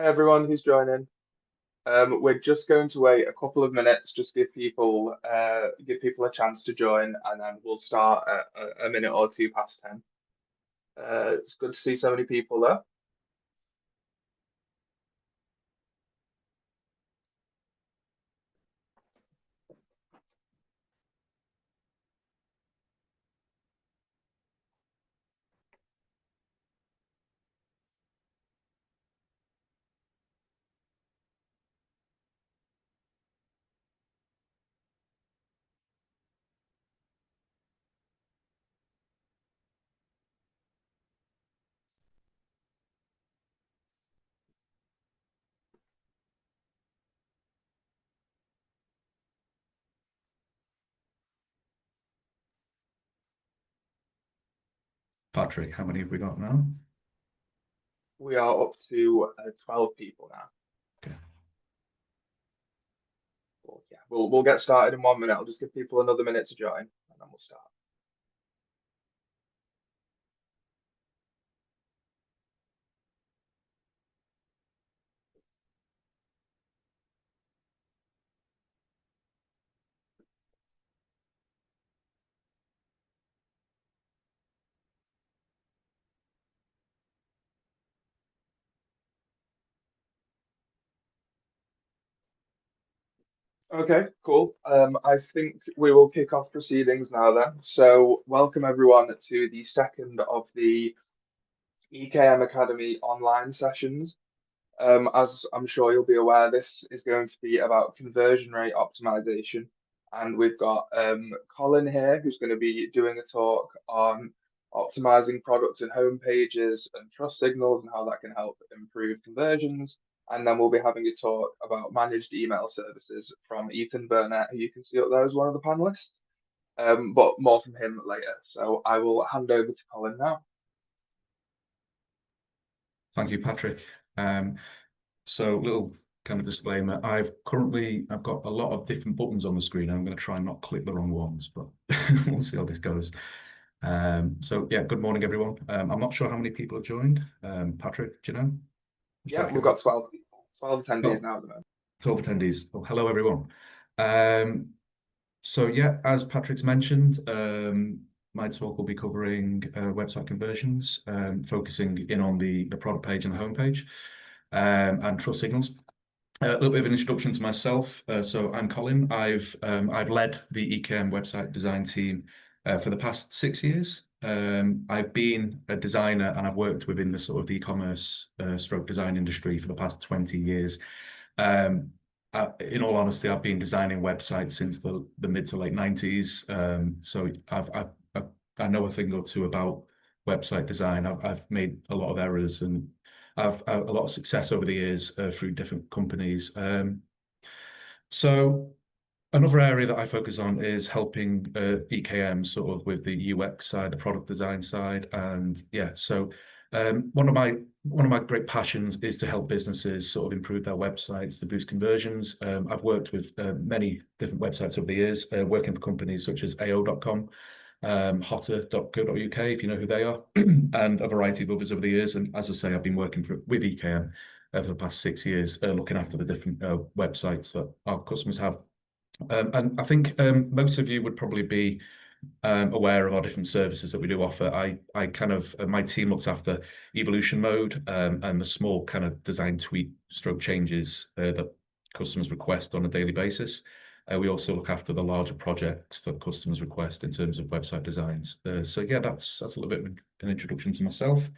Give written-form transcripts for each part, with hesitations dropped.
Hi everyone who's joining. We're just going to wait a couple of minutes, just give people a chance to join, and then we'll start at a minute or two past 10. It's good to see so many people there. Patrick, how many have we got now? We are up to 12 people now. Okay. Well, yeah, we'll get started in 1 minute. I'll just give people another minute to join, and then we'll start. Okay, cool. I think we will kick off proceedings now then. So, welcome everyone to the second of the EKM Academy online sessions. As I'm sure you'll be aware, this is going to be about conversion rate optimization. And we've got Colin here, who's going to be doing a talk on optimizing products and home pages and trust signals and how that can help improve conversions. And then we'll be having a talk about managed email services from Ethan Burnett, who you can see up there as one of the panelists. But more from him later. So I will hand over to Colin now. Thank you, Patrick. So little kind of disclaimer, I've got a lot of different buttons on the screen. I'm going to try and not click the wrong ones, but we'll see how this goes. So yeah, good morning, everyone. I'm not sure how many people have joined. Patrick, do you know? Yeah, we've got 12 people, 12 attendees now at the moment. 12 attendees. Well, hello, everyone. So yeah, as Patrick's mentioned, my talk will be covering website conversions, focusing in on the product page and the homepage, and trust signals. A little bit of an introduction to myself. So I'm Colin. I've led the EKM website design team for the past 6 years. I've been a designer and I've worked within the sort of the e-commerce stroke design industry for the past 20 years. In all honesty, I've been designing websites since the mid to late 90s. So I know a thing or two about website design. I've made a lot of errors and I've a lot of success over the years through different companies. So another area that I focus on is helping EKM sort of with the UX side, the product design side, and yeah. So one of my great passions is to help businesses sort of improve their websites to boost conversions. I've worked with many different websites over the years, working for companies such as AO.com, hotter.co.uk, if you know who they are, and a variety of others over the years. And as I say, I've been working with EKM for the past 6 years, looking after the different websites that our customers have. And I think most of you would probably be aware of our different services that we do offer. I kind of my team looks after evolution mode and the small kind of design tweak stroke changes that customers request on a daily basis. We also look after the larger projects that customers request in terms of website designs. So yeah, that's a little bit of an introduction to myself.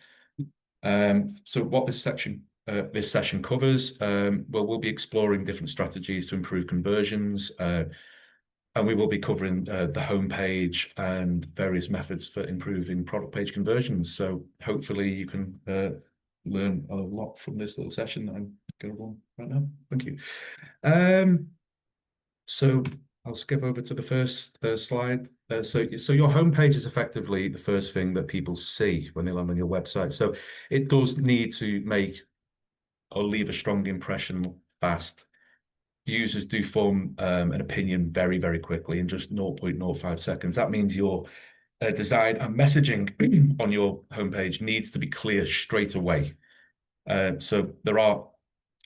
So what this session covers, well, we'll be exploring different strategies to improve conversions, and we will be covering the homepage and various methods for improving product page conversions. So hopefully you can learn a lot from this little session that I'm going to run right now. Thank you. So I'll skip over to the first slide. So your homepage is effectively the first thing that people see when they land on your website. So it does need to make or leave a strong impression fast. Users do form an opinion very, very quickly in just 0.05 seconds. That means your design and messaging on your homepage needs to be clear straight away. So there are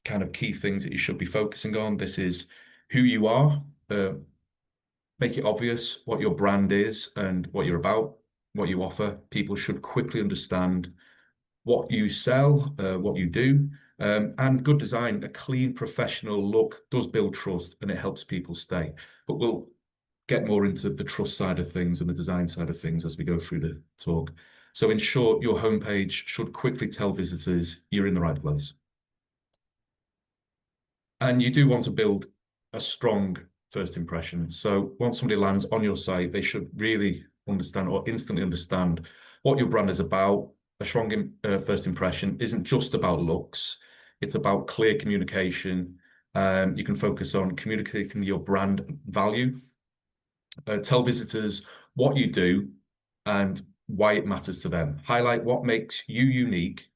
kind of key things that you should be focusing on. This is who you are. Make it obvious what your brand is and what you're about, what you offer. People should quickly understand what you sell, what you do, and good design, a clean, professional look does build trust and it helps people stay. But we'll get more into the trust side of things and the design side of things as we go through the talk. So in short, your homepage should quickly tell visitors you're in the right place. And you do want to build a strong first impression. So once somebody lands on your site, they should really understand or instantly understand what your brand is about. A strong first impression isn't just about looks, it's about clear communication. You can focus on communicating your brand value. Tell visitors what you do and why it matters to them. Highlight what makes you unique,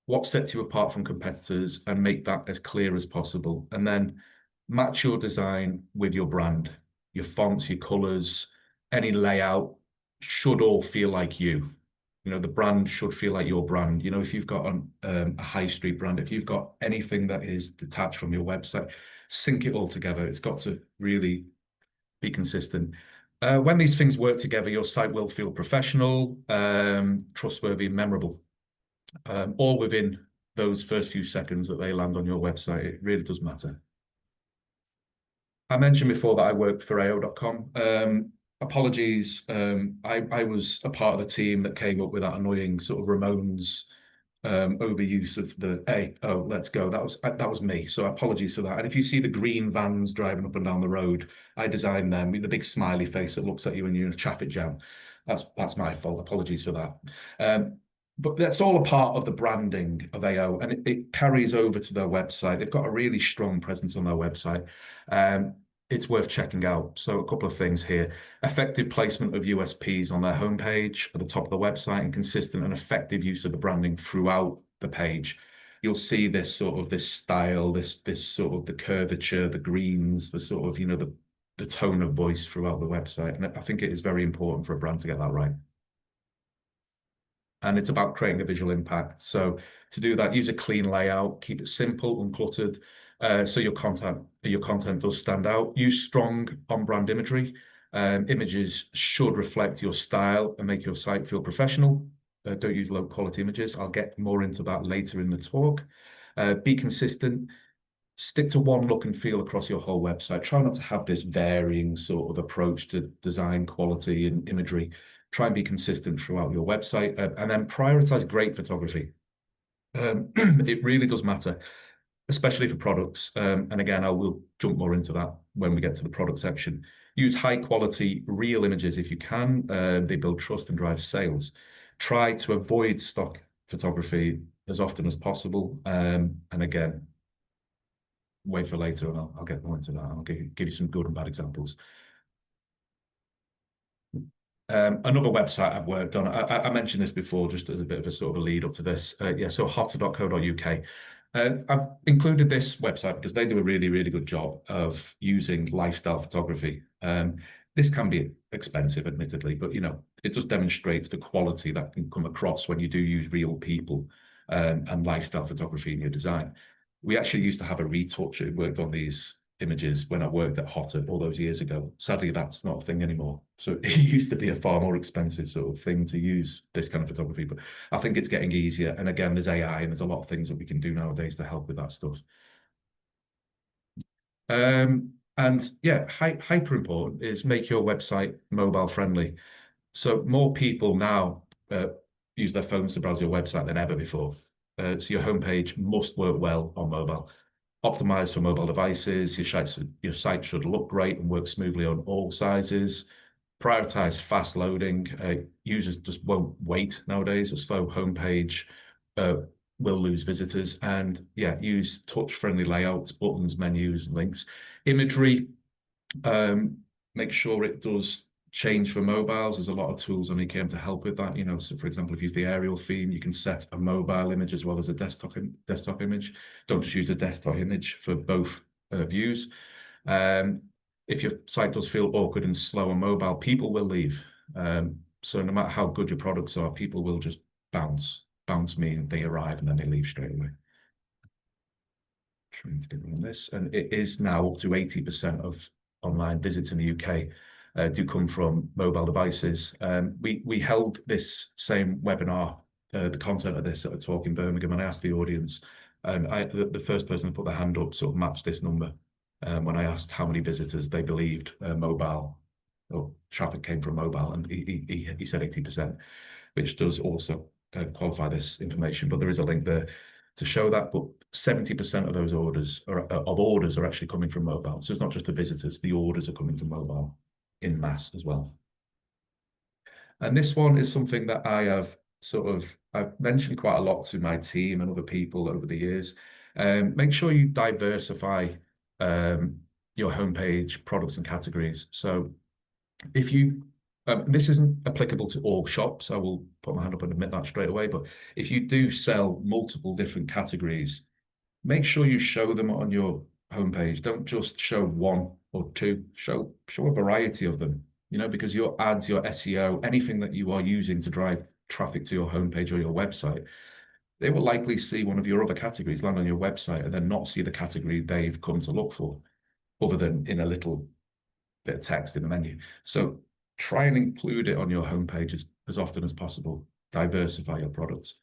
what sets you apart from competitors, and make that as clear as possible. And then match your design with your brand. Your fonts, your colors, any layout should all feel like you. You know, the brand should feel like your brand. You know, if you've got a high street brand, if you've got anything that is detached from your website, sync it all together. It's got to really be consistent. When these things work together, your site will feel professional, trustworthy, and memorable. All within those first few seconds that they land on your website. It really does matter. I mentioned before that I worked for AO.com. Apologies, I was a part of the team that came up with that annoying sort of Ramones overuse of the "hey, oh, let's go." That was me. So apologies for that. And if you see the green vans driving up and down the road, I designed them with the big smiley face that looks at you when you're in a traffic jam. That's my fault. Apologies for that. But that's all a part of the branding of AO, and it carries over to their website. They've got a really strong presence on their website. It's worth checking out. So a couple of things here. Effective placement of USPs on their homepage at the top of the website and consistent and effective use of the branding throughout the page. You'll see this sort of this style, this sort of the curvature, the greens, the sort of, you know, the tone of voice throughout the website. And I think it is very important for a brand to get that right. And it's about creating a visual impact. So to do that, use a clean layout, keep it simple, uncluttered, so your content does stand out. Use strong on-brand imagery. Images should reflect your style and make your site feel professional. Don't use low-quality images. I'll get more into that later in the talk. Be consistent. Stick to one look and feel across your whole website. Try not to have this varying sort of approach to design quality and imagery. Try and be consistent throughout your website, and then prioritize great photography. It really does matter, especially for products. And again, I will jump more into that when we get to the product section. Use high quality, real images if you can. They build trust and drive sales. Try to avoid stock photography as often as possible. And again, wait for later and I'll get more into that. I'll give you some good and bad examples. Another website I've worked on, I mentioned this before, just as a bit of a sort of a lead up to this. Yeah, so hotter.co.uk. I've included this website because they do a really, really good job of using lifestyle photography. This can be expensive, admittedly, but you know, it just demonstrates the quality that can come across when you do use real people and lifestyle photography in your design. We actually used to have a retoucher who worked on these images when I worked at Hotter all those years ago. Sadly, that's not a thing anymore. So it used to be a far more expensive sort of thing to use this kind of photography, but I think it's getting easier. And again, there's AI and there's a lot of things that we can do nowadays to help with that stuff. And yeah, hyper important is make your website mobile friendly. So more people now use their phones to browse your website than ever before. So your homepage must work well on mobile. Optimized for mobile devices. Your site should look great and work smoothly on all sizes. Prioritize fast loading. Users just won't wait nowadays. A slow homepage will lose visitors. And yeah, use touch-friendly layouts, buttons, menus, links. Imagery, make sure it does change for mobiles. There's a lot of tools on EKM to help with that. You know, so for example, if you use the aerial theme, you can set a mobile image as well as a desktop image. Don't just use the desktop image for both views. If your site does feel awkward and slow on mobile, people will leave. So no matter how good your products are, people will just bounce. Bounce mean they arrive and then they leave straight away. trying to get on this, and it is now up to 80% of online visits in the UK do come from mobile devices. We held this same webinar, the content of this at a talk in Birmingham, and I asked the audience, and the first person to put their hand up sort of matched this number when I asked how many visitors they believed mobile or traffic came from mobile, and he said 80%, which does also qualify this information, but there is a link there to show that. But 70% of those orders are actually coming from mobile. So it's not just the visitors, the orders are coming from mobile in mass as well. And this one is something that I've mentioned quite a lot to my team and other people over the years. Make sure you diversify your homepage, products and categories. So if you, this isn't applicable to all shops, I will put my hand up and admit that straight away, but if you do sell multiple different categories, make sure you show them on your homepage. Don't just show one or two, show a variety of them, because your ads, your SEO, anything that you are using to drive traffic to your homepage or your website, they will likely see one of your other categories land on your website and then not see the category they've come to look for, other than in a little bit of text in the menu. So try and include it on your homepage as often as possible. Diversify your products.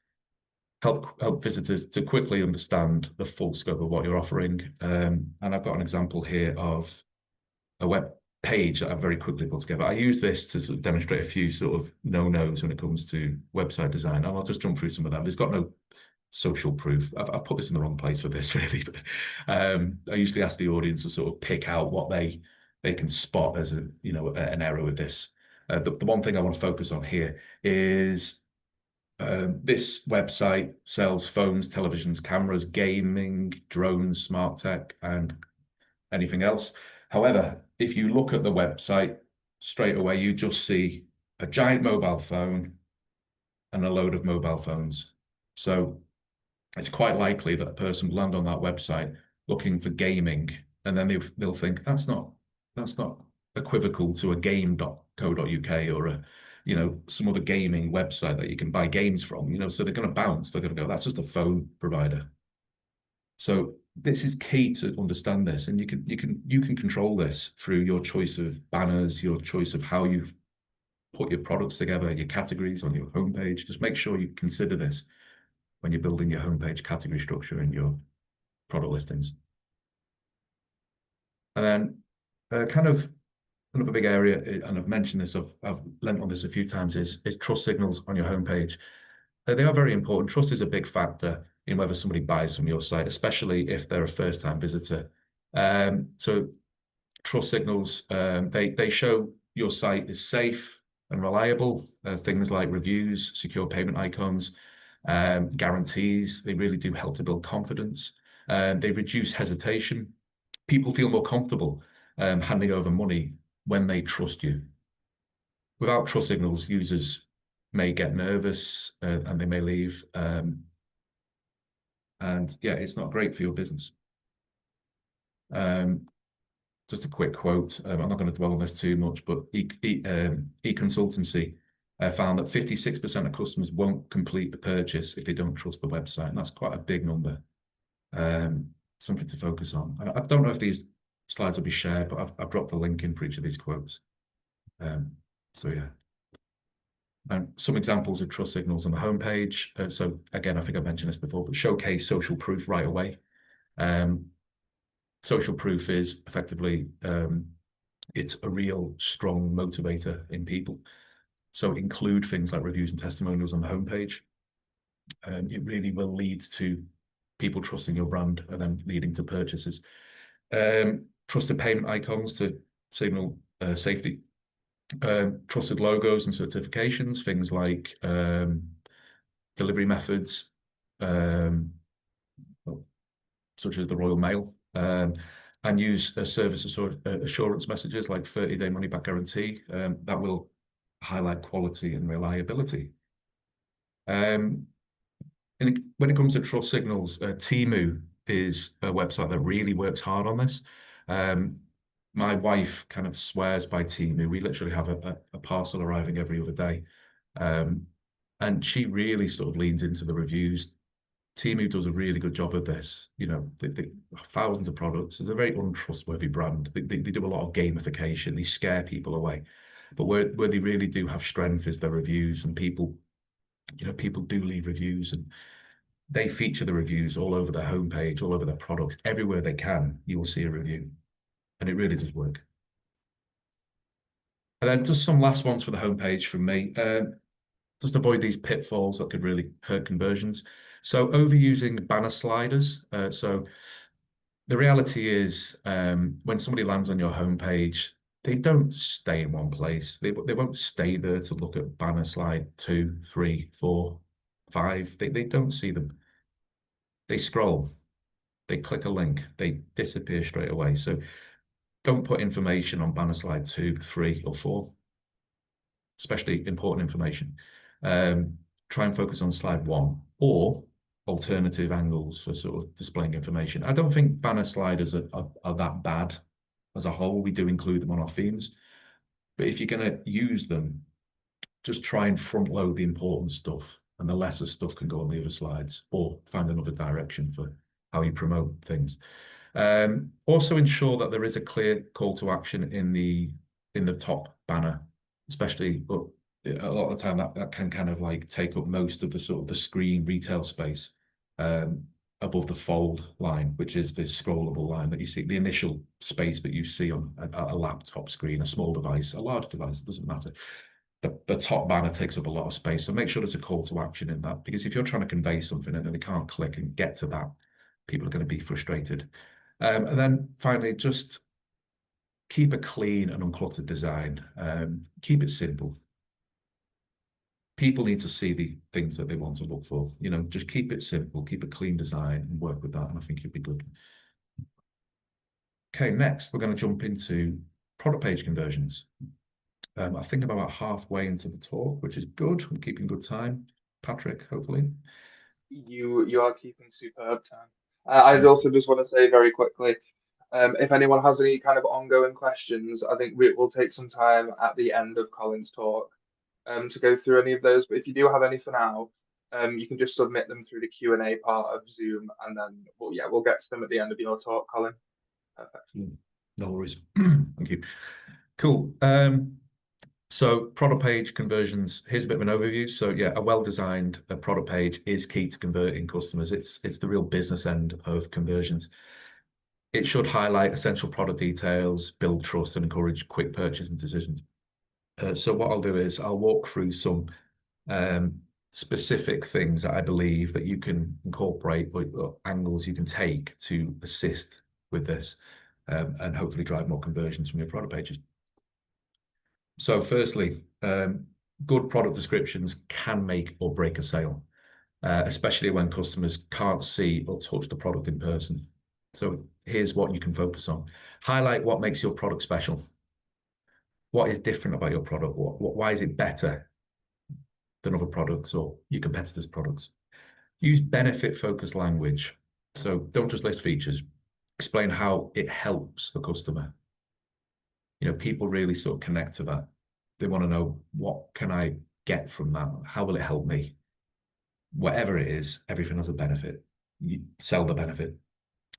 Help visitors to quickly understand the full scope of what you're offering. And I've got an example here of a web page that I've very quickly put together. I use this to sort of demonstrate a few sort of no-nos when it comes to website design. And I'll just jump through some of them. There's got no social proof. I've put this in the wrong place for this, really. But, I usually ask the audience to sort of pick out what they can spot as an error with this. The one thing I want to focus on here is this website sells phones, televisions, cameras, gaming, drones, smart tech, and anything else. However, if you look at the website straight away, you just see a giant mobile phone and a load of mobile phones. So it's quite likely that a person will land on that website looking for gaming, and then they'll think that's not equivocal to a game.co.uk or some other gaming website that you can buy games from, so they're going to bounce. They're going to go, that's just a phone provider. So this is key to understand this, and you can control this through your choice of banners, your choice of how you put your products together, your categories on your homepage. Just make sure you consider this when you're building your homepage category structure in your product listings. And then kind of another big area, and I've mentioned this, I've lent on this a few times, is trust signals on your homepage. They are very important. Trust is a big factor in whether somebody buys from your site, especially if they're a first-time visitor. So trust signals, they show your site is safe and reliable. Things like reviews, secure payment icons, guarantees, they really do help to build confidence. They reduce hesitation. People feel more comfortable handing over money when they trust you. Without trust signals, users may get nervous and they may leave. And yeah, it's not great for your business. Just a quick quote. I'm not going to dwell on this too much, but e-consultancy found that 56% of customers won't complete a purchase if they don't trust the website. And that's quite a big number. Something to focus on. I don't know if these slides will be shared, but I've dropped the link in for each of these quotes. So yeah. And some examples of trust signals on the homepage. So again, I think I mentioned this before, but showcase social proof right away. Social proof is effectively, it's a real strong motivator in people. So include things like reviews and testimonials on the homepage. It really will lead to people trusting your brand and then leading to purchases. Trusted payment icons to signal safety. Trusted logos and certifications, things like delivery methods, such as the Royal Mail, and use service assurance messages like 30-day money-back guarantee. That will highlight quality and reliability. When it comes to trust signals, Temu is a website that really works hard on this. My wife kind of swears by Temu. We literally have a parcel arriving every other day. And she really sort of leans into the reviews. Temu does a really good job of this. You know, they thousands of products. It's a very untrustworthy brand. They do a lot of gamification. They scare people away. But where they really do have strength is their reviews, and people, you know, people do leave reviews, and they feature the reviews all over their homepage, all over their products, everywhere they can. You will see a review, and it really does work. And then just some last ones for the homepage from me. Just avoid these pitfalls that could really hurt conversions. So overusing banner sliders. So the reality is, when somebody lands on your homepage, they don't stay in one place. They won't stay there to look at banner slide 2, 3, 4, 5. They don't see them. They scroll, they click a link, they disappear straight away. So don't put information on banner slide 2, 3, or 4, especially important information. Try and focus on slide 1 or alternative angles for sort of displaying information. I don't think banner sliders are that bad as a whole. We do include them on our themes, but if you're going to use them, just try and front load the important stuff, and the lesser stuff can go on the other slides, or find another direction for how you promote things. Also ensure that there is a clear call to action in the top banner, especially, but a lot of the time that can kind of like take up most of the sort of the screen retail space, above the fold line, which is the scrollable line that you see, the initial space that you see on a laptop screen, a small device, a large device, it doesn't matter. The top banner takes up a lot of space. So make sure there's a call to action in that, because if you're trying to convey something and then they can't click and get to that, people are going to be frustrated. And then finally, just keep a clean and uncluttered design. Keep it simple. People need to see the things that they want to look for. You know, just keep it simple, keep a clean design and work with that, and I think you'll be good. Okay, next we're going to jump into product page conversions. I think I'm about halfway into the talk, which is good. I'm keeping good time. Patrick, hopefully. You are keeping superb time. I'd also just want to say very quickly, if anyone has any kind of ongoing questions, I think we will take some time at the end of Colin's talk to go through any of those. But if you do have any for now, you can just submit them through the Q&A part of Zoom, and then we'll get to them at the end of your talk, Colin. Perfect. No worries. Thank you. Cool. So product page conversions, here's a bit of an overview. So yeah, a well-designed product page is key to converting customers. It's the real business end of conversions. It should highlight essential product details, build trust, and encourage quick purchase and decisions. So what I'll do is I'll walk through some specific things that I believe that you can incorporate, or angles you can take to assist with this, and hopefully drive more conversions from your product pages. So firstly, good product descriptions can make or break a sale, especially when customers can't see or touch the product in person. So here's what you can focus on. Highlight what makes your product special. What is different about your product? Why is it better than other products or your competitors' products? Use benefit-focused language. So don't just list features. Explain how it helps the customer. You know, people really sort of connect to that. They want to know, what can I get from that? How will it help me? Whatever it is, everything has a benefit. You sell the benefit.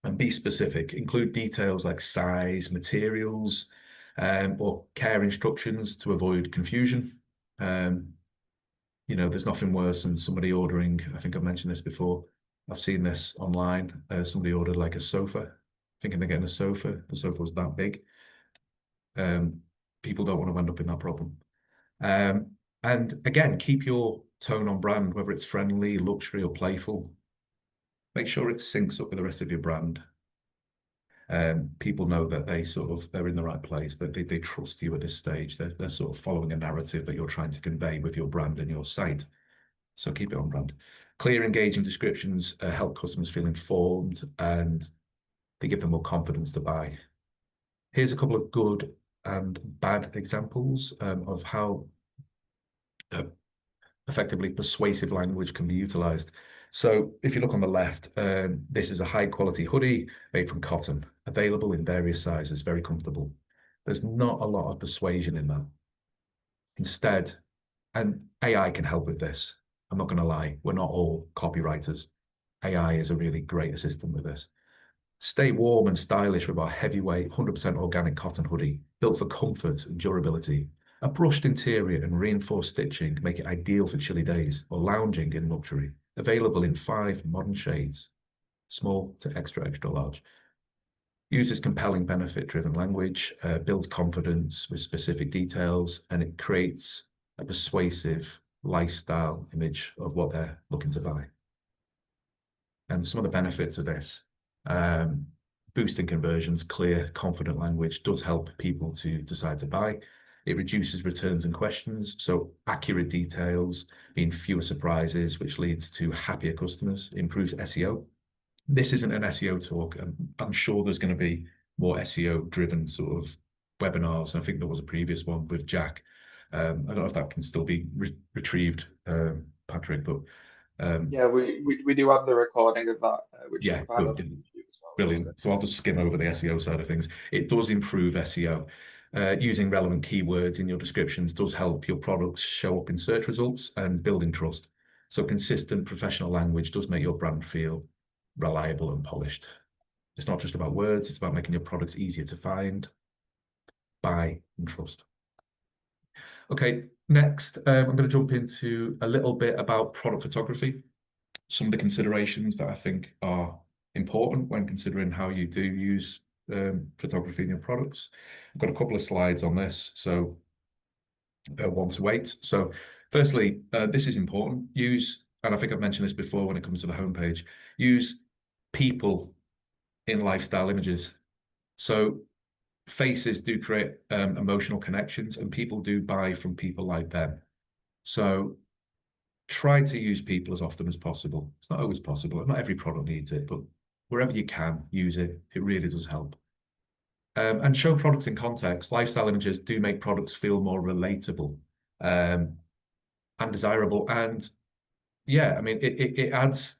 And be specific. Include details like size, materials, or care instructions to avoid confusion. You know, there's nothing worse than somebody ordering, I think I've mentioned this before, I've seen this online, somebody ordered like a sofa, thinking they're getting a sofa, the sofa was that big. People don't want to end up in that problem. And again, keep your tone on brand, whether it's friendly, luxury, or playful. Make sure it syncs up with the rest of your brand. People know that they're in the right place, that they trust you at this stage. They're sort of following a narrative that you're trying to convey with your brand and your site. So keep it on brand. Clear, engaging descriptions help customers feel informed, and they give them more confidence to buy. Here's a couple of good and bad examples of how effectively persuasive language can be utilized. So if you look on the left, this is a high quality hoodie made from cotton, available in various sizes, very comfortable. There's not a lot of persuasion in that. Instead, and AI can help with this, I'm not going to lie, we're not all copywriters. AI is a really great assistant with this. Stay warm and stylish with our heavyweight 100% organic cotton hoodie, built for comfort and durability. A brushed interior and reinforced stitching make it ideal for chilly days or lounging in luxury. Available in 5 modern shades, small to extra, extra large. Uses compelling benefit-driven language, builds confidence with specific details, and it creates a persuasive lifestyle image of what they're looking to buy. And some of the benefits of this, boosting conversions, clear, confident language does help people to decide to buy. It reduces returns and questions, so accurate details, mean fewer surprises, which leads to happier customers, improves SEO. This isn't an SEO talk. I'm sure there's going to be more SEO-driven sort of webinars. I think there was a previous one with Jack. I don't know if that can still be retrieved, Patrick, but Yeah, we do have the recording of that, which you yeah, can find on good. YouTube as well. Brilliant. So I'll just skim over the SEO side of things. It does improve SEO. Using relevant keywords in your descriptions does help your products show up in search results and building trust. So consistent professional language does make your brand feel reliable and polished. It's not just about words, it's about making your products easier to find, buy, and trust. Okay, next, I'm going to jump into a little bit about product photography. Some of the considerations that I think are important when considering how you do use photography in your products. I've got a couple of slides on this, so one to wait. So firstly, this is important. Use, and I think I've mentioned this before when it comes to the homepage, use people in lifestyle images. So faces do create emotional connections, and people do buy from people like them. So try to use people as often as possible. It's not always possible. Not every product needs it, but wherever you can, use it. It really does help. And show products in context. Lifestyle images do make products feel more relatable and desirable. And yeah, I mean, it adds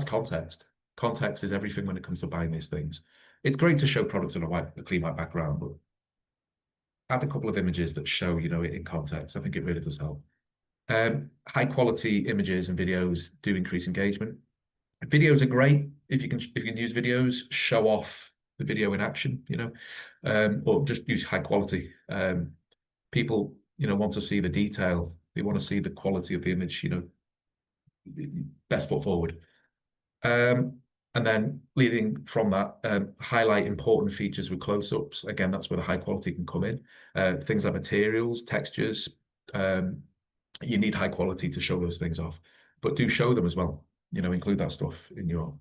context. Context is everything when it comes to buying these things. It's great to show products on a clean white background, but add a couple of images that show, you know, it in context. I think it really does help. High quality images and videos do increase engagement. Videos are great if you can use videos, show off the video in action, you know, or just use high quality. People, you know, want to see the detail. They want to see the quality of the image, you know, best foot forward. And then leading from that, highlight important features with close-ups. Again, that's where the high quality can come in. Things like materials, textures. You need high quality to show those things off, but do show them as well. You know, include that stuff in your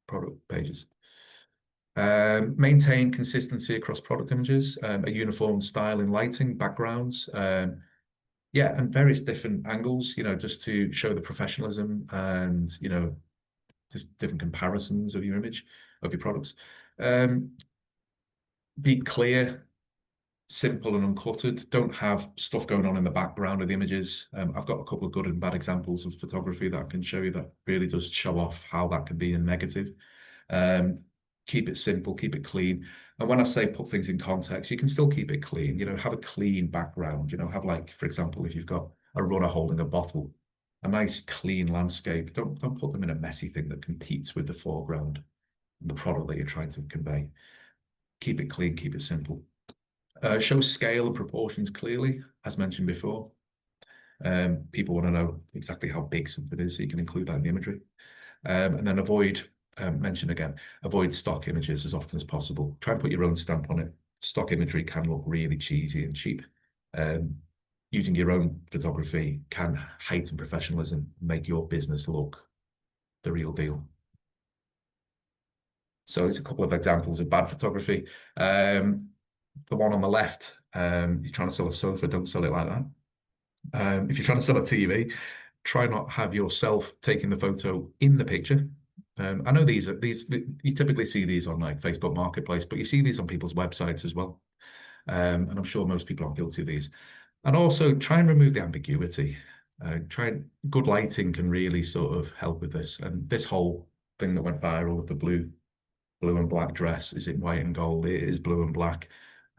product pages. Maintain consistency across product images, a uniform style in lighting, backgrounds, yeah, and various different angles, you know, just to show the professionalism and, you know, just different comparisons of your image, of your products. Be clear, simple and uncluttered. Don't have stuff going on in the background of the images. I've got a couple of good and bad examples of photography that I can show you that really does show off how that can be a negative. Keep it simple, keep it clean. And when I say put things in context, you can still keep it clean. You know, have a clean background. You know, have, like, for example, if you've got a runner holding a bottle, a nice clean landscape. Don't put them in a messy thing that competes with the foreground and the product that you're trying to convey. Keep it clean, keep it simple. Show scale and proportions clearly, as mentioned before. People want to know exactly how big something is, so you can include that in the imagery. And then avoid stock images as often as possible. Try and put your own stamp on it. Stock imagery can look really cheesy and cheap. Using your own photography can heighten professionalism, make your business look the real deal. So it's a couple of examples of bad photography. The one on the left, you're trying to sell a sofa, don't sell it like that. If you're trying to sell a TV, try not have yourself taking the photo in the picture. I know these you typically see these on, like, Facebook Marketplace, but you see these on people's websites as well. And I'm sure most people are guilty of these. And also try and remove the ambiguity. Good lighting can really sort of help with this. And this whole thing that went viral with the blue and black dress, is it white and gold? It is blue and black.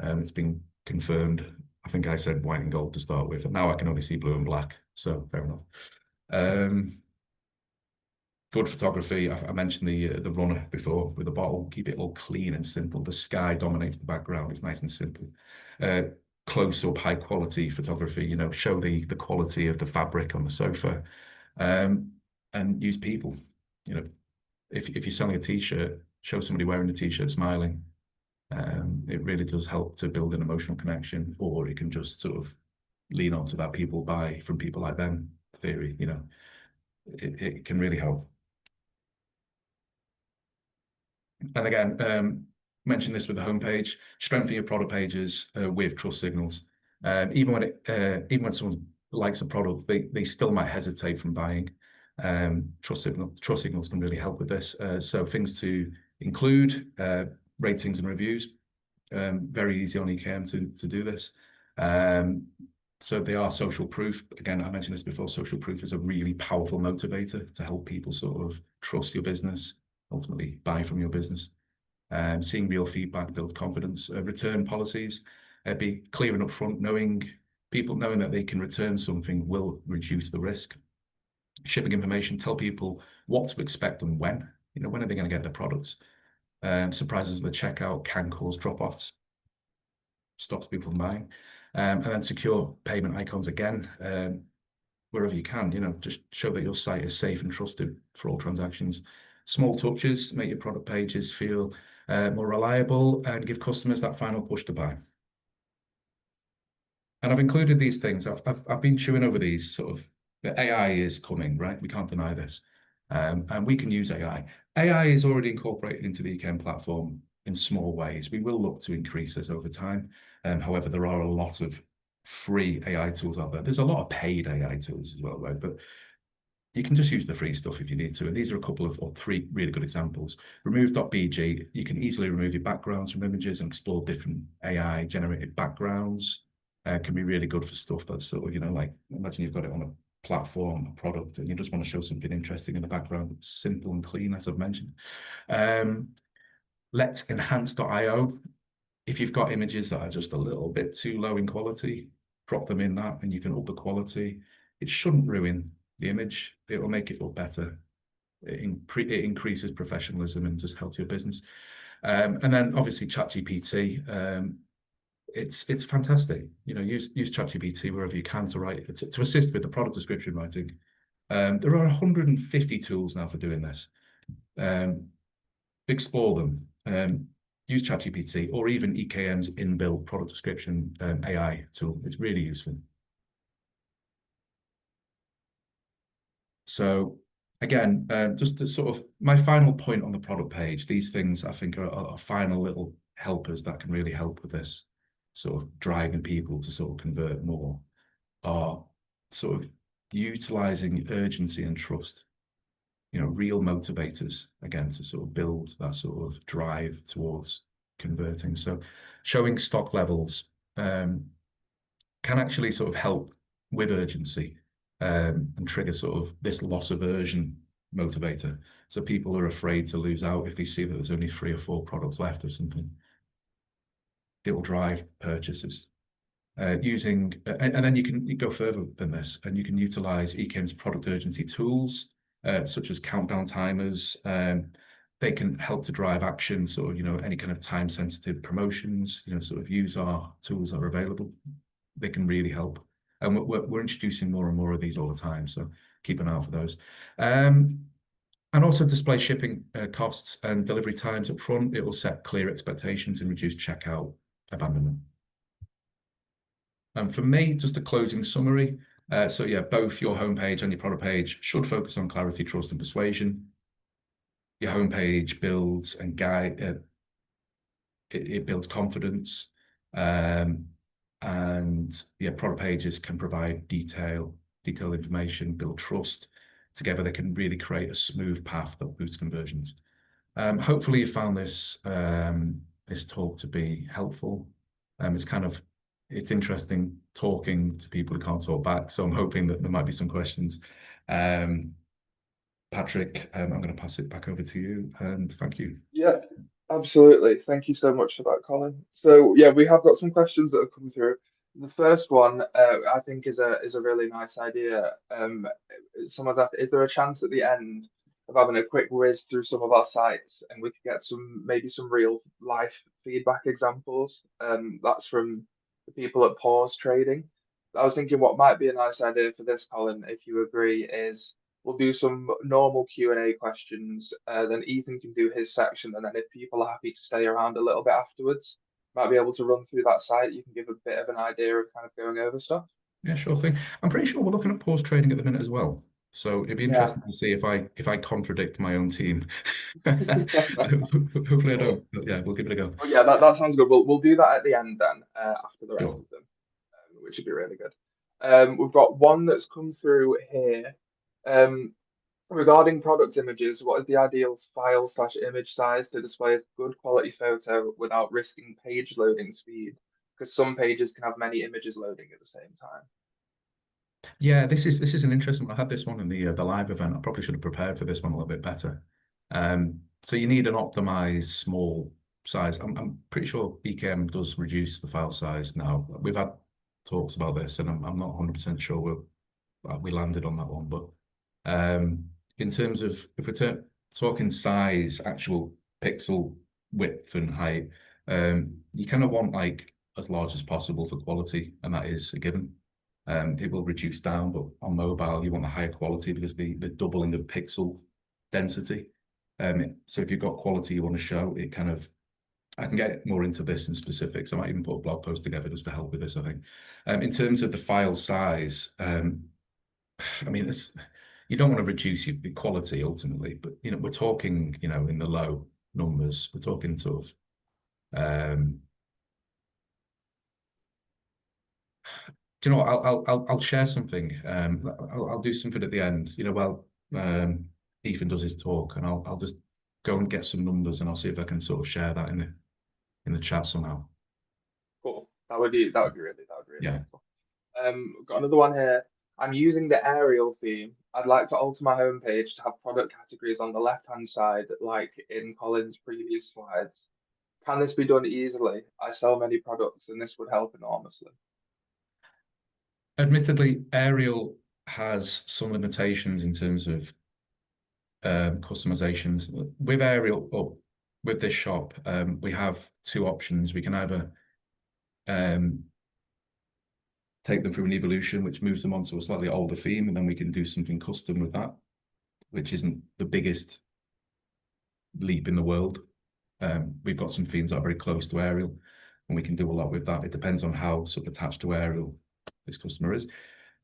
It's been confirmed. I think I said white and gold to start with, and now I can only see blue and black. So fair enough. Good photography. I mentioned the runner before with the bottle. Keep it all clean and simple. The sky dominates the background. It's nice and simple. Close up, high quality photography. You know, show the quality of the fabric on the sofa, and use people. You know, if you're selling a t-shirt, show somebody wearing the t-shirt smiling. It really does help to build an emotional connection, or it can just sort of lean onto that people buy from people like them theory. You know, it can really help. And again, mention this with the homepage, strengthen your product pages with trust signals. Even when someone likes a product, they still might hesitate from buying. Trust signals can really help with this. So things to include, ratings and reviews. Very easy on EKM to do this. So they are social proof. Again, I mentioned this before, social proof is a really powerful motivator to help people sort of trust your business, ultimately buy from your business. Seeing real feedback builds confidence. Return policies, be clear and upfront, knowing that they can return something will reduce the risk. Shipping information, tell people what to expect and when. You know, when are they going to get their products? Surprises at the checkout can cause drop-offs, stops people from buying. And then secure payment icons again, wherever you can, you know, just show that your site is safe and trusted for all transactions. Small touches make your product pages feel more reliable and give customers that final push to buy. And I've included these things. I've been chewing over these sort of. The AI is coming, right? We can't deny this, and we can use AI. AI is already incorporated into the EKM platform in small ways. We will look to increase this over time. However, there are a lot of free AI tools out there. There's a lot of paid AI tools as well, right? But you can just use the free stuff if you need to. And these are a couple of, or three really good examples. Remove.bg, you can easily remove your backgrounds from images and explore different AI generated backgrounds. Can be really good for stuff that's sort of, you know, like imagine you've got it on a platform, a product, and you just want to show something interesting in the background. It's simple and clean, as I've mentioned. Let's enhance.io. If you've got images that are just a little bit too low in quality, drop them in that and you can up the quality. It shouldn't ruin the image. It'll make it look better. It increases professionalism and just helps your business. And then obviously ChatGPT. It's fantastic. You know, use ChatGPT wherever you can to write to assist with the product description writing. There are 150 tools now for doing this. Explore them. Use ChatGPT or even EKM's inbuilt product description AI tool. It's really useful. So again, just to sort of my final point on the product page, these things I think are final little helpers that can really help with this sort of driving people to sort of convert more, are sort of utilizing urgency and trust, you know, real motivators, again, to sort of build that sort of drive towards converting. So showing stock levels can actually sort of help with urgency and trigger sort of this loss aversion motivator. So people are afraid to lose out if they see that there's only 3 or 4 products left or something. It will drive purchases. And then you can go further than this, and you can utilize EKM's product urgency tools, such as countdown timers. They can help to drive action, sort of, you know, any kind of time-sensitive promotions, you know, sort of use our tools that are available. They can really help. And we're introducing more and more of these all the time, so keep an eye out for those. And also display shipping costs and delivery times up front. It will set clear expectations and reduce checkout abandonment. And for me, just a closing summary. So yeah, both your homepage and your product page should focus on clarity, trust, and persuasion. Your homepage builds and guide. It builds confidence, and yeah, product pages can provide detailed information, build trust. Together, they can really create a smooth path that boosts conversions. Hopefully, you found this talk to be helpful. It's interesting talking to people who can't talk back, so I'm hoping that there might be some questions. Patrick, I'm going to pass it back over to you, and thank you. Yeah, absolutely. Thank you so much for that, Colin. So yeah, we have got some questions that have come through. The first one, I think, is a really nice idea. Someone's asked, is there a chance at the end of having a quick whiz through some of our sites, and we could get maybe some real life feedback examples. That's from the people at Pause Trading. I was thinking what might be a nice idea for this, Colin, if you agree, is we'll do some normal Q&A questions. Then Ethan can do his section, and then if people are happy to stay around a little bit afterwards, might be able to run through that site. You can give a bit of an idea of kind of going over stuff. Yeah, sure thing. I'm pretty sure we're looking at pause trading at the minute as well. So it'd be Yeah. interesting to see if I contradict my own team. Hopefully I Cool. don't. But yeah, we'll give it a go. Well, yeah, that sounds good. We'll do that at the end then, after the rest Sure. of them, which would be really good. We've got one that's come through here. Um, Regarding product images, what is the ideal file/image size to display a good quality photo without risking page loading speed? Because some pages can have many images loading at the same time. Yeah, this is an interesting one. I had this one in the live event. I probably should have prepared for this one a little bit better. So you need an optimized small size. I'm pretty sure EKM does reduce the file size now. We've had talks about this, and I'm not 100% sure we landed on that one. But in terms of if we're talking size, actual pixel width and height, you kind of want like as large as possible for quality, and that is a given. It will reduce down, but on mobile, you want a higher quality because the doubling of pixel density. So if you've got quality you want to show, it kind of, I can get more into this in specifics. I might even put a blog post together just to help with this, I think. In terms of the file size, I mean, you don't want to reduce your quality ultimately, but we're talking, in the low numbers. We're talking sort of do you know what? I'll share something. I'll do something at the end. While Ethan does his talk, and I'll just go and get some numbers, and I'll see if I can sort of share that in the chat somehow. Cool. That would be really Yeah. helpful. Got another one here. I'm using the Arial theme. I'd like to alter my homepage to have product categories on the left-hand side, like in Colin's previous slides. Can this be done easily? I sell many products, and this would help enormously. Admittedly, Arial has some limitations in terms of customizations. With Arial, with this shop, we have two options. We can either um, take them through an evolution, which moves them onto a slightly older theme, and then we can do something custom with that, which isn't the biggest leap in the world. We've got some themes that are very close to Arial, and we can do a lot with that. It depends on how sort of attached to Arial this customer is.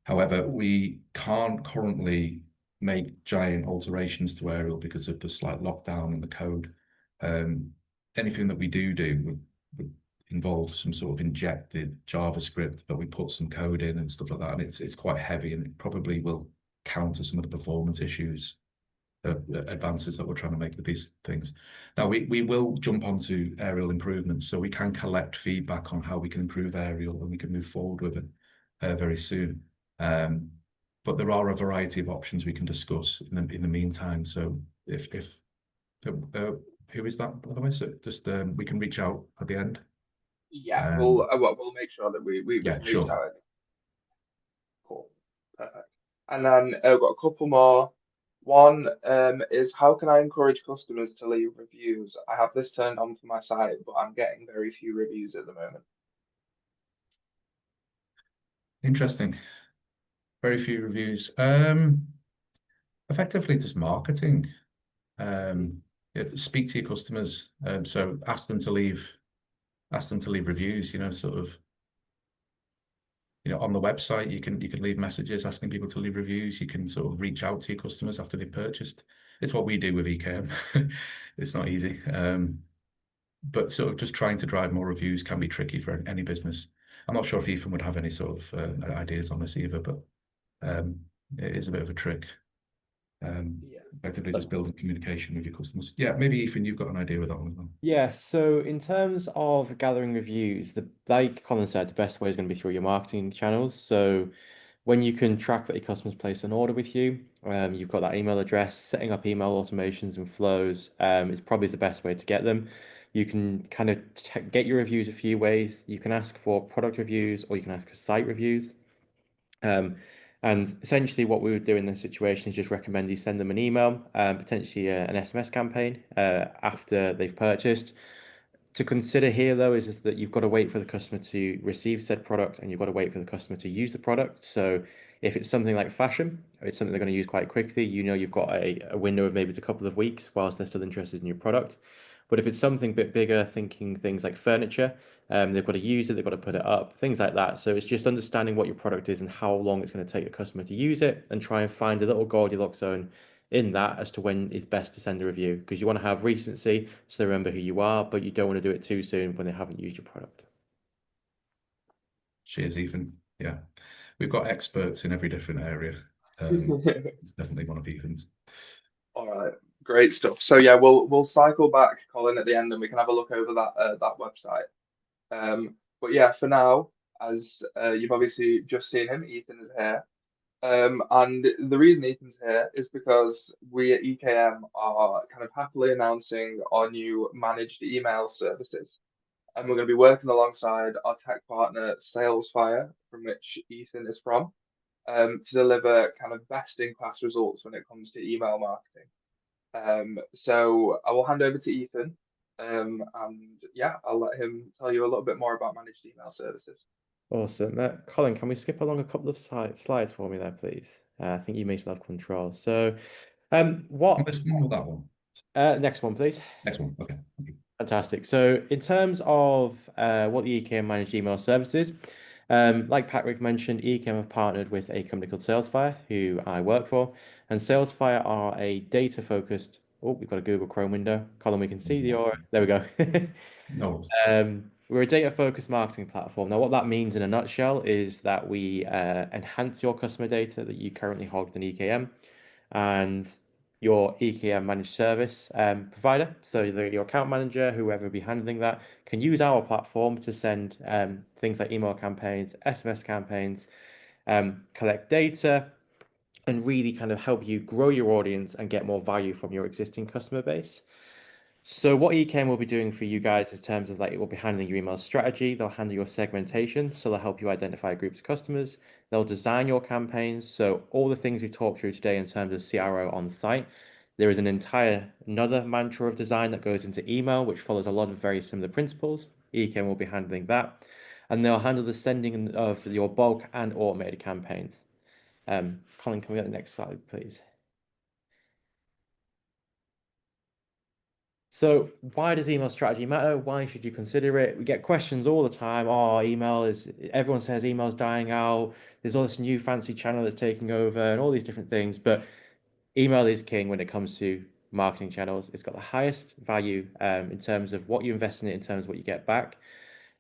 However, we can't currently make giant alterations to Arial because of the slight lockdown in the code. Anything that we do would involve some sort of injected JavaScript that we put some code in and stuff like that. And it's quite heavy, and it probably will counter some of the performance issues, advances that we're trying to make with these things. Now, we will jump onto Arial improvements, so we can collect feedback on how we can improve Arial, and we can move forward with it very soon. But there are a variety of options we can discuss in the meantime. So if who is that, by the way? So just we can reach out at the end. Yeah, Um, we'll make sure that we yeah, can reach sure. out. Cool. Perfect. And then I've got a couple more. One is how can I encourage customers to leave reviews? I have this turned on for my site, but I'm getting very few reviews at the moment. Interesting. Very few reviews. Effectively just marketing. Yeah, speak to your customers. So ask them to leave reviews, sort of, on the website, you can leave messages asking people to leave reviews. You can sort of reach out to your customers after they've purchased. It's what we do with EKM. It's not easy. But sort of just trying to drive more reviews can be tricky for any business. I'm not sure if Ethan would have any sort of ideas on this either, but it is a bit of a trick. Yeah. Effectively just building communication with your customers. Yeah, maybe Ethan, you've got an idea with that one as well. Yeah, so in terms of gathering reviews, like Colin said, the best way is going to be through your marketing channels. So when you can track that your customers place an order with you, you've got that email address, setting up email automations and flows is probably the best way to get them. You can kind of get your reviews a few ways. You can ask for product reviews or you can ask for site reviews. And essentially what we would do in this situation is just recommend you send them an email, potentially an SMS campaign after they've purchased. To consider here, though, is that you've got to wait for the customer to receive said product and you've got to wait for the customer to use the product. So if it's something like fashion, it's something they're going to use quite quickly, you've got a window of maybe it's a couple of weeks whilst they're still interested in your product. But if it's something a bit bigger, thinking things like furniture, they've got to use it, they've got to put it up, things like that. So it's just understanding what your product is and how long it's going to take the customer to use it and try and find a little Goldilocks zone in that as to when it's best to send a review, because you want to have recency so they remember who you are, but you don't want to do it too soon when they haven't used your product. Cheers, Ethan. Yeah, we've got experts in every different area. It's definitely one of Ethan's. All right, great stuff. So yeah, we'll cycle back, Colin, at the end, and we can have a look over that website. But yeah, for now, as you've obviously just seen him, Ethan is here. And the reason Ethan's here is because we at EKM are kind of happily announcing our new managed email services. And we're going to be working alongside our tech partner, Salesfire, from which Ethan is from, to deliver kind of best-in-class results when it comes to email marketing. So I will hand over to Ethan, and yeah, I'll let him tell you a little bit more about managed email services. Awesome. Colin, can we skip along a couple of slides for me there, please? I think you may still have control. So, what This one or that one? next one, please? Next one. Okay. Thank you. Fantastic. So in terms of what the EKM managed email service is, like Patrick mentioned, EKM have partnered with a company called Salesfire, who I work for. And Salesfire are a data-focused... Oh, we've got a Google Chrome window. Colin, we can see the aura. There we go. No. We're a data-focused marketing platform. Now, what that means in a nutshell is that we enhance your customer data that you currently hold in EKM and your EKM managed service provider. So your account manager, whoever will be handling that, can use our platform to send things like email campaigns, SMS campaigns, collect data, and really kind of help you grow your audience and get more value from your existing customer base. So what EKM will be doing for you guys in terms of like it will be handling your email strategy, they'll handle your segmentation, so they'll help you identify groups of customers, they'll design your campaigns, so all the things we've talked through today in terms of CRO on site, there is another mantra of design that goes into email, which follows a lot of very similar principles. EKM will be handling that, and they'll handle the sending of your bulk and automated campaigns. Colin, can we get the next slide, please? So why does email strategy matter? Why should you consider it? We get questions all the time. Oh, everyone says email's dying out. There's all this new fancy channel that's taking over and all these different things. But email is king when it comes to marketing channels. It's got the highest value in terms of what you invest in it, in terms of what you get back.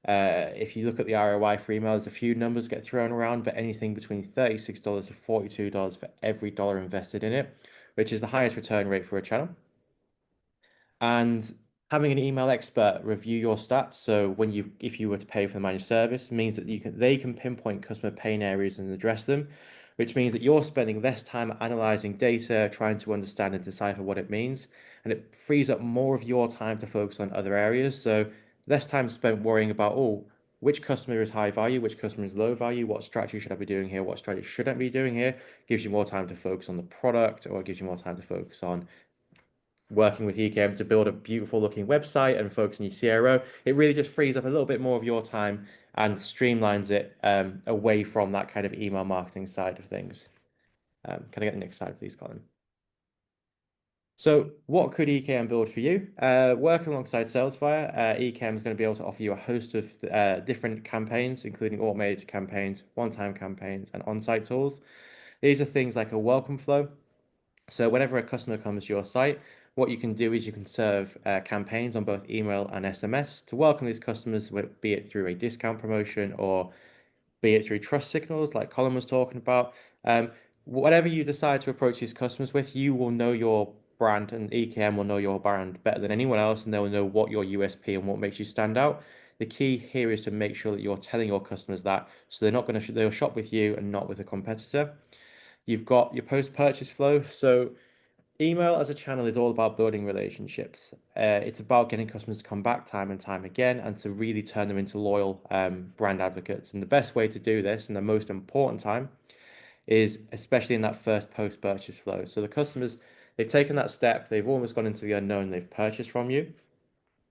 If you look at the ROI for email, there's a few numbers get thrown around, but anything between $36 to $42 for every dollar invested in it, which is the highest return rate for a channel. And having an email expert review your stats, so if you were to pay for the managed service, means that they can pinpoint customer pain areas and address them, which means that you're spending less time analyzing data, trying to understand and decipher what it means, and it frees up more of your time to focus on other areas. So less time spent worrying about, oh, which customer is high value, which customer is low value, what strategy should I be doing here, what strategy shouldn't I be doing here, gives you more time to focus on the product, or it gives you more time to focus on working with EKM to build a beautiful looking website and focus on your CRO. It really just frees up a little bit more of your time and streamlines it away from that kind of email marketing side of things. Can I get the next slide, please, Colin? So what could EKM build for you? Working alongside Salesfire, EKM is going to be able to offer you a host of different campaigns, including automated campaigns, one-time campaigns, and on-site tools. These are things like a welcome flow. So whenever a customer comes to your site, what you can do is you can serve campaigns on both email and SMS to welcome these customers, be it through a discount promotion or be it through trust signals like Colin was talking about. Whatever you decide to approach these customers with, you will know your brand and EKM will know your brand better than anyone else, and they will know what your USP and what makes you stand out. The key here is to make sure that you're telling your customers that, so they'll shop with you and not with a competitor. You've got your post-purchase flow. So email as a channel is all about building relationships. It's about getting customers to come back time and time again and to really turn them into loyal brand advocates. And the best way to do this, and the most important time, is especially in that first post-purchase flow. So the customers, they've taken that step, they've almost gone into the unknown, they've purchased from you.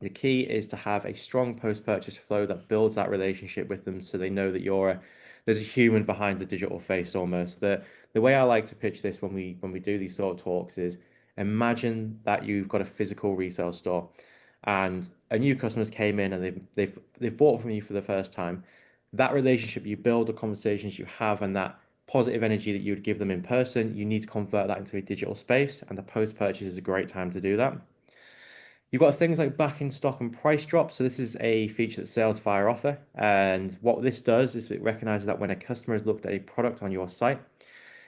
The key is to have a strong post-purchase flow that builds that relationship with them so they know that there's a human behind the digital face almost. The way I like to pitch this when we do these sort of talks is imagine that you've got a physical retail store and a new customers came in and they've bought from you for the first time. That relationship you build, the conversations you have, and that positive energy that you would give them in person, you need to convert that into a digital space, and the post-purchase is a great time to do that. You've got things like back in stock and price drop. So this is a feature that Salesfire offer. And what this does is it recognizes that when a customer has looked at a product on your site,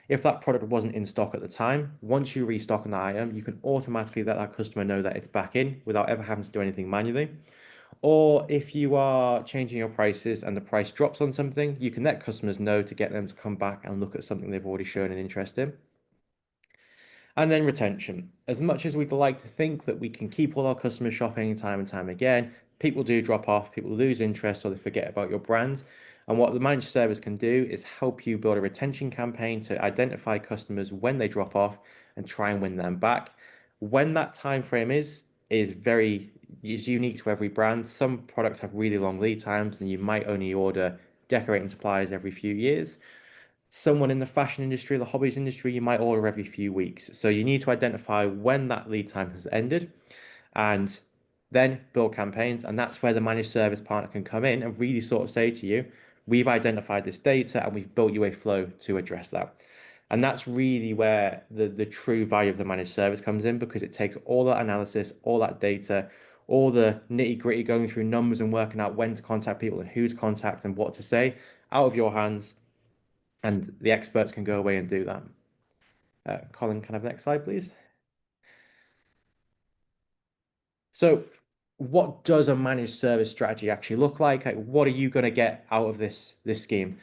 if that product wasn't in stock at the time, once you restock on that item, you can automatically let that customer know that it's back in without ever having to do anything manually. Or if you are changing your prices and the price drops on something, you can let customers know to get them to come back and look at something they've already shown an interest in. And then retention. As much as we'd like to think that we can keep all our customers shopping time and time again, people do drop off, people lose interest, or they forget about your brand. And what the managed service can do is help you build a retention campaign to identify customers when they drop off and try and win them back. When that time frame is unique to every brand. Some products have really long lead times, and you might only order decorating supplies every few years. Someone in the fashion industry, the hobbies industry, you might order every few weeks. So you need to identify when that lead time has ended and then build campaigns. And that's where the managed service partner can come in and really sort of say to you, we've identified this data and we've built you a flow to address that. And that's really where the true value of the managed service comes in, because it takes all that analysis, all that data, all the nitty gritty going through numbers and working out when to contact people and who to contact and what to say out of your hands, and the experts can go away and do that. Colin, can I have the next slide, please? So what does a managed service strategy actually look like? What are you going to get out of this scheme?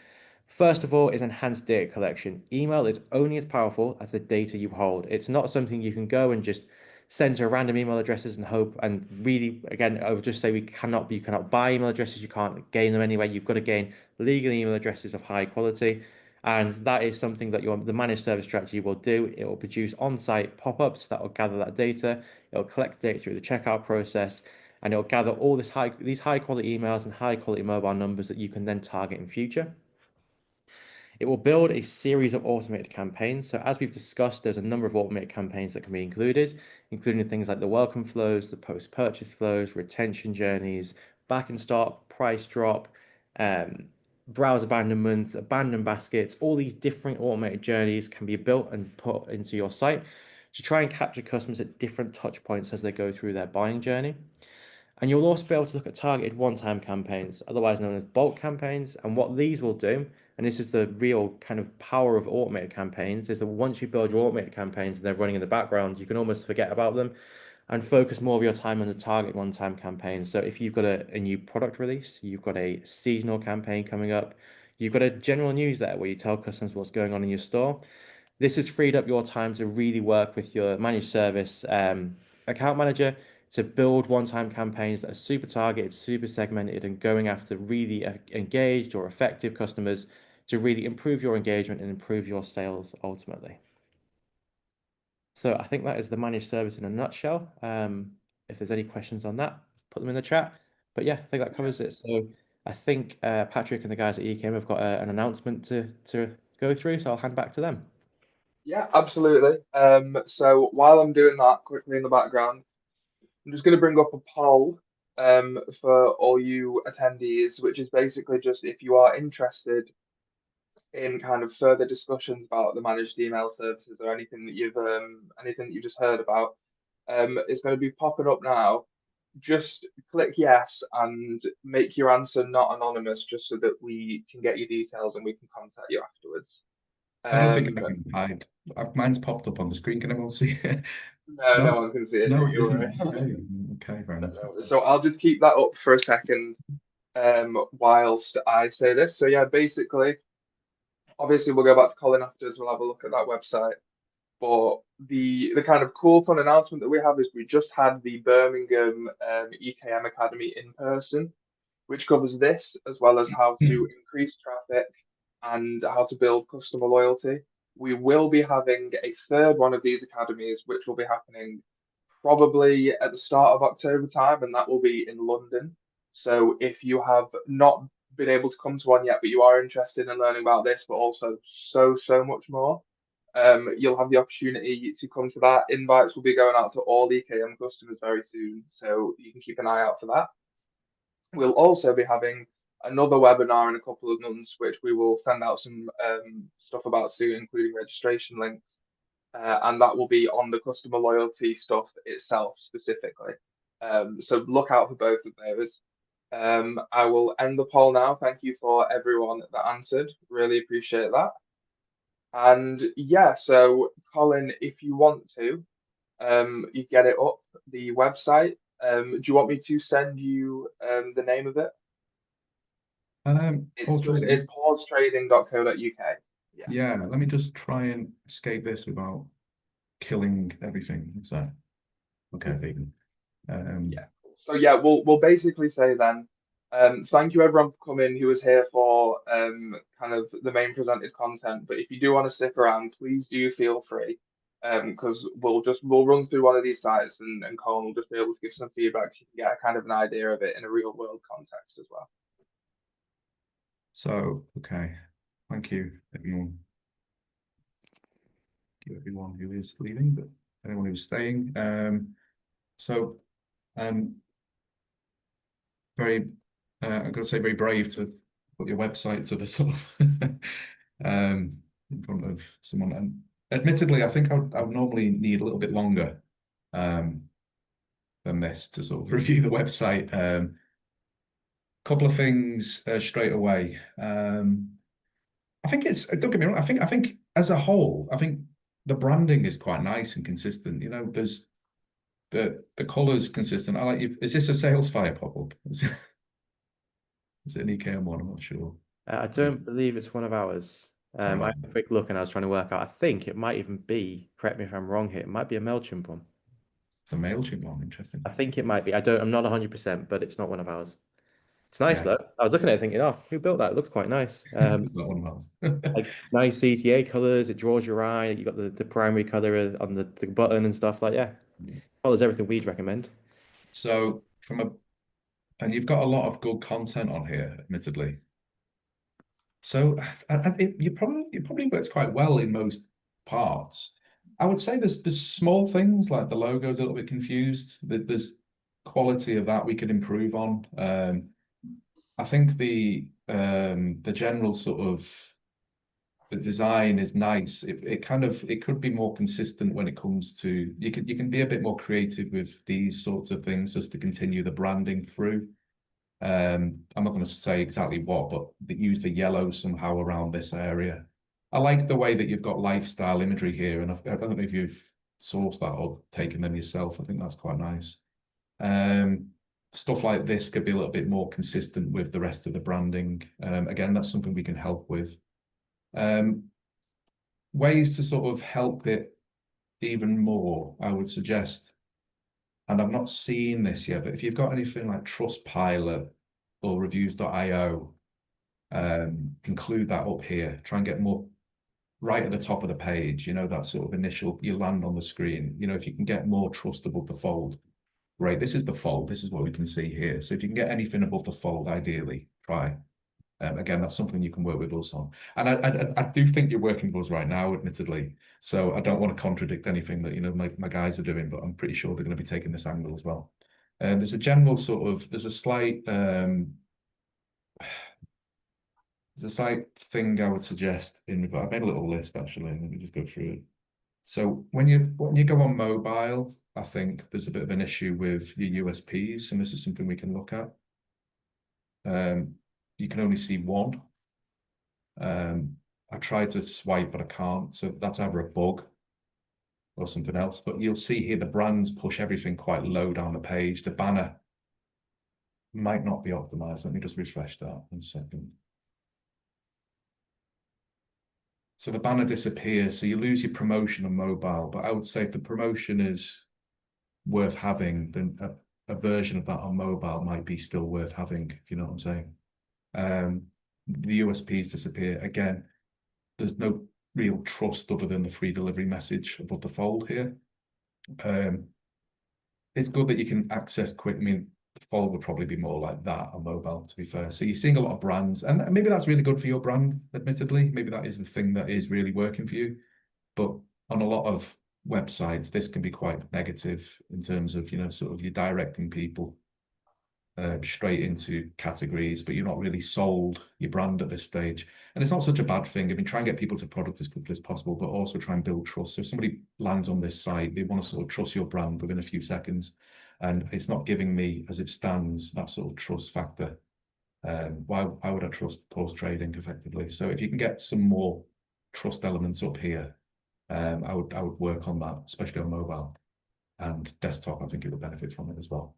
First of all is enhanced data collection. Email is only as powerful as the data you hold. It's not something you can go and just send to random email addresses and hope. And really, again, I would just say you cannot buy email addresses. You can't gain them anyway. You've got to gain legal email addresses of high quality. And that is something that the managed service strategy will do. It will produce on-site pop-ups that will gather that data. It'll collect data through the checkout process, and it'll gather all these high quality emails and high quality mobile numbers that you can then target in future. It will build a series of automated campaigns. So as we've discussed, there's a number of automated campaigns that can be included, including things like the welcome flows, the post-purchase flows, retention journeys, back in stock, price drop, browse abandonments, abandoned baskets. All these different automated journeys can be built and put into your site to try and capture customers at different touch points as they go through their buying journey. And you'll also be able to look at targeted one-time campaigns, otherwise known as bulk campaigns. And what these will do, and this is the real kind of power of automated campaigns, is that once you build your automated campaigns and they're running in the background, you can almost forget about them and focus more of your time on the target one-time campaign. So if you've got a new product release, you've got a seasonal campaign coming up, you've got a general newsletter where you tell customers what's going on in your store, this has freed up your time to really work with your managed service account manager to build one-time campaigns that are super targeted, super segmented, and going after really engaged or effective customers to really improve your engagement and improve your sales ultimately. So I think that is the managed service in a nutshell. If there's any questions on that, put them in the chat. But yeah, I think that covers it. So I think Patrick and the guys at EKM have got an announcement to go through, so I'll hand back to them. Yeah, absolutely. So while I'm doing that quickly in the background, I'm just going to bring up a poll for all you attendees, which is basically just if you are interested in kind of further discussions about the managed email services or anything that you've just heard about, it's going to be popping up now. Just click yes and make your answer not anonymous, just so that we can get your details and we can contact you afterwards. I don't think I can hide. Mine's popped up on the screen. Can everyone see it? No, no one can see it. No, Don't it you isn't. worry. Okay, fair enough. So I'll just keep that up for a second whilst I say this. So yeah, basically, obviously we'll go back to Colin afterwards. We'll have a look at that website. But the kind of cool fun announcement that we have is we just had the Birmingham EKM Academy in person, which covers this as well as how to increase traffic, and how to build customer loyalty. We will be having a third one of these academies, which will be happening probably at the start of October time, and that will be in London. So if you have not been able to come to one yet, but you are interested in learning about this, but also so much more, you'll have the opportunity to come to that. Invites will be going out to all EKM customers very soon, so you can keep an eye out for that. We'll also be having another webinar in a couple of months, which we will send out some stuff about soon, including registration links. And that will be on the customer loyalty stuff itself specifically. So look out for both of those. I will end the poll now. Thank you for everyone that answered. Really appreciate that. And yeah, so Colin, if you want to, you get it up, the website. Do you want me to send you the name of it? It's Pause just trading. it's pausetrading.co.uk. Yeah. Yeah, let me just try and escape this without killing everything. So, okay, vegan. Yeah. So yeah, we'll basically say then, thank you everyone for coming who was here for kind of the main presented content. But if you do want to stick around, please do feel free. Because we'll run through one of these sites and Colin will just be able to give some feedback so you can get a kind of an idea of it in a real world context as well. So, okay, thank you everyone. Thank you everyone who is leaving, but anyone who's staying. Very, I've got to say, very brave to put your website to the sort of in front of someone. And admittedly, I think I would normally need a little bit longer than this to sort of review the website. Couple of things straight away. I think it's, don't get me wrong, I think as a whole, I think the branding is quite nice and consistent. You know, there's the colours consistent. I like you. Is this a sales fire pop-up? Is it an EKM one? I'm not sure. I don't believe it's one of ours. I had a quick look and I was trying to work out. I think it might even be, correct me if I'm wrong here, it might be a MailChimp one. It's a MailChimp one, interesting. I think it might be. I'm not 100%, but it's not one of ours. It's nice Yeah. though. I was looking at it thinking, oh, who built that? It looks quite nice. It's not one of ours. Like nice CTA colors, it draws your eye. You got the primary color on the button and stuff like colors everything we'd recommend. So and you've got a lot of good content on here, admittedly. So it probably works quite well in most parts. I would say there's small things like the logo's a little bit confused. There's quality of that we could improve on. I think the general sort of the design is nice. It could be more consistent when it comes to you can be a bit more creative with these sorts of things just to continue the branding through. I'm not going to say exactly what, but use the yellow somehow around this area. I like the way that you've got lifestyle imagery here, and I don't know if you've sourced that or taken them yourself. I think that's quite nice. Stuff like this could be a little bit more consistent with the rest of the branding. Again, that's something we can help with. Ways to sort of help it even more, I would suggest, and I've not seen this yet, but if you've got anything like Trustpilot or reviews.io, include that up here. Try and get more right at the top of the page, you know, that sort of initial, you land on the screen. You know, if you can get more trustable to fold, right, this is the fold, this is what we can see here. So if you can get anything above the fold, ideally, try. Again, that's something you can work with us on. And I do think you're working with us right now, admittedly. So I don't want to contradict anything that, you know, my guys are doing, but I'm pretty sure they're going to be taking this angle as well. There's a general sort of, there's a slight thing I would suggest I made a little list actually. Let me just go through it. So when you go on mobile, I think there's a bit of an issue with your USPs, and this is something we can look at. You can only see one. I tried to swipe, but I can't. So that's either a bug or something else. But you'll see here the brands push everything quite low down the page. The banner might not be optimized. Let me just refresh that 1 second. So the banner disappears. So you lose your promotion on mobile. But I would say if the promotion is worth having, then a version of that on mobile might be still worth having, if you know what I'm saying. the USPs disappear. Again, there's no real trust other than the free delivery message above the fold here. It's good that you can access quick. I mean, the fold would probably be more like that on mobile, to be fair. So you're seeing a lot of brands, and maybe that's really good for your brand, admittedly. Maybe that is the thing that is really working for you. But on a lot of websites, this can be quite negative in terms of, sort of you're directing people straight into categories, but you're not really sold your brand at this stage. And it's not such a bad thing. I mean, try and get people to product as quickly as possible, but also try and build trust. So if somebody lands on this site, they want to sort of trust your brand within a few seconds. And it's not giving me, as it stands, that sort of trust factor. Why would I trust post trading effectively? So if you can get some more trust elements up here, I would work on that, especially on mobile and desktop. I think it would benefit from it as well.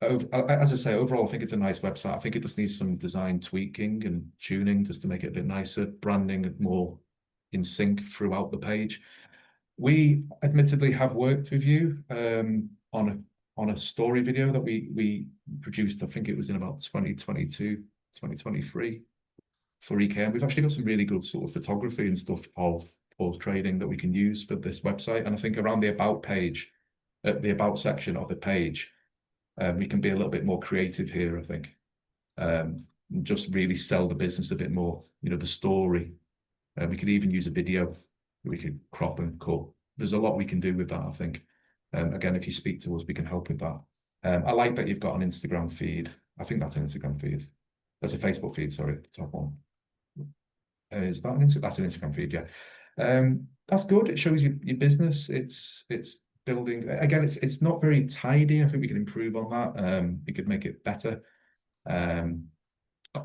As I say, overall, I think it's a nice website. I think it just needs some design tweaking and tuning just to make it a bit nicer, branding more in sync throughout the page. We admittedly have worked with you on a story video that we produced. I think it was in about 2022, 2023 for EKM. We've actually got some really good sort of photography and stuff of post trading that we can use for this website. And I think around the about page, at the about section of the page, we can be a little bit more creative here, I think. Just really sell the business a bit more, the story. We could even use a video we could crop and cut. There's a lot we can do with that, I think. Again, if you speak to us, we can help with that. I like that you've got an Instagram feed. I think that's an Instagram feed. That's a Facebook feed, sorry, the top one. Is that an Instagram? That's an Instagram feed, yeah. That's good. It shows your business. It's building. Again, it's not very tidy. I think we can improve on that. We could make it better.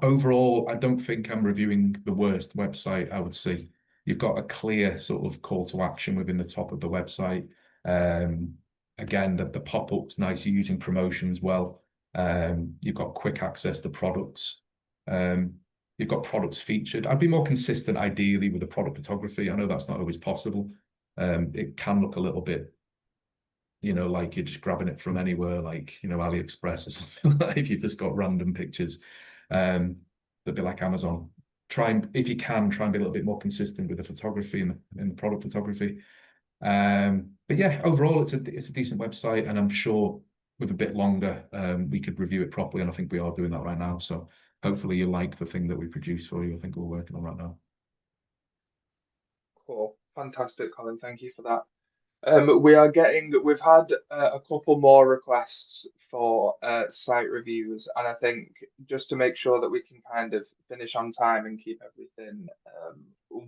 Overall, I don't think I'm reviewing the worst website, I would say. You've got a clear sort of call to action within the top of the website. Again, the pop-up's nice. You're using promotions well. You've got quick access to products. You've got products featured. I'd be more consistent, ideally, with the product photography. I know that's not always possible. It can look a little bit, like you're just grabbing it from anywhere, like, AliExpress or something like that, if you've just got random pictures. That'd be like Amazon. If you can, try and be a little bit more consistent with the photography and the product photography. But yeah, overall, it's a decent website, and I'm sure with a bit longer, we could review it properly, and I think we are doing that right now. So hopefully you like the thing that we produced for you. I think we're working on right now. Cool. Fantastic, Colin. Thank you for that. We've had a couple more requests for site reviews, and I think just to make sure that we can kind of finish on time and keep everything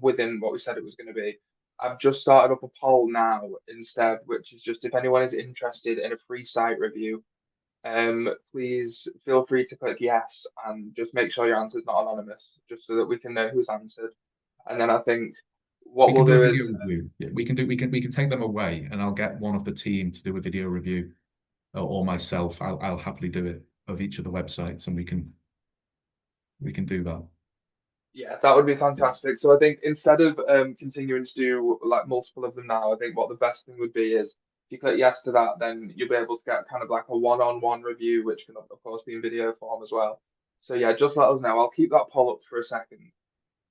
within what we said it was going to be, I've just started up a poll now instead, which is just if anyone is interested in a free site review, please feel free to click yes and just make sure your answer is not anonymous, just so that we can know who's answered. And then I think what we'll do is we can take them away, and I'll get one of the team to do a video review, or myself. I'll happily do it of each of the websites, and we can do that. Yeah, that would be fantastic. So I think instead of continuing to do like multiple of them now, I think what the best thing would be is if you click yes to that, then you'll be able to get kind of like a one-on-one review, which can of course be in video form as well. So yeah, just let us know. I'll keep that poll up for a second.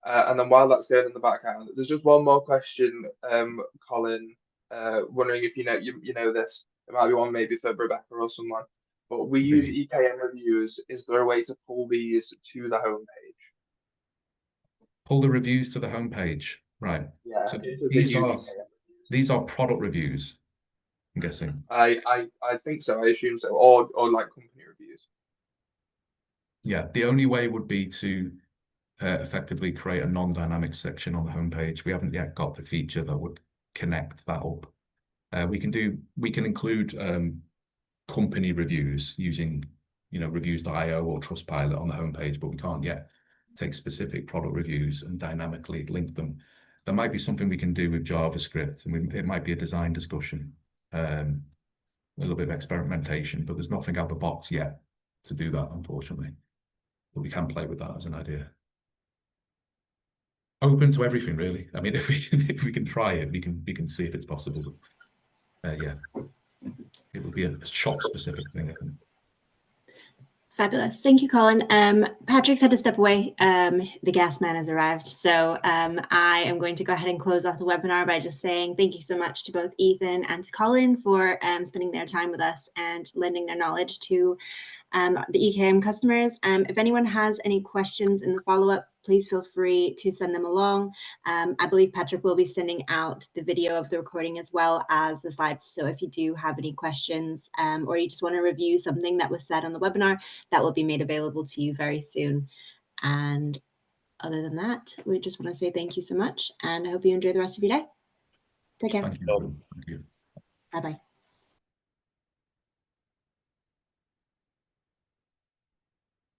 And then while that's going in the background, there's just one more question, Colin, wondering if you know this. It might be one maybe for Rebecca or someone. But we use EKM reviews. Is there a way to pull these to the homepage? Pull the reviews to the homepage, right? Yeah. So these are product reviews, I'm guessing. I think so. I assume so, or like company reviews. Yeah, the only way would be to effectively create a non-dynamic section on the homepage. We haven't yet got the feature that would connect that up. We can include company reviews using reviews.io or Trustpilot on the homepage, but we can't yet take specific product reviews and dynamically link them. There might be something we can do with JavaScript, and it might be a design discussion, a little bit of experimentation, but there's nothing out of the box yet to do that, unfortunately. But we can play with that as an idea. Open to everything, really. I mean, if we can try it, we can see if it's possible. Yeah, it will be a shop specific thing, I think. Fabulous. Thank you, Colin. Patrick's had to step away. The gas man has arrived. So I am going to go ahead and close off the webinar by just saying thank you so much to both Ethan and to Colin for spending their time with us and lending their knowledge to the EKM customers. If anyone has any questions in the follow-up, please feel free to send them along. I believe Patrick will be sending out the video of the recording as well as the slides. So if you do have any questions or you just want to review something that was said on the webinar, that will be made available to you very soon. And other than that, we just want to say thank you so much, and I hope you enjoy the rest of your day. Take care. Thank you. Thank you. Bye-bye.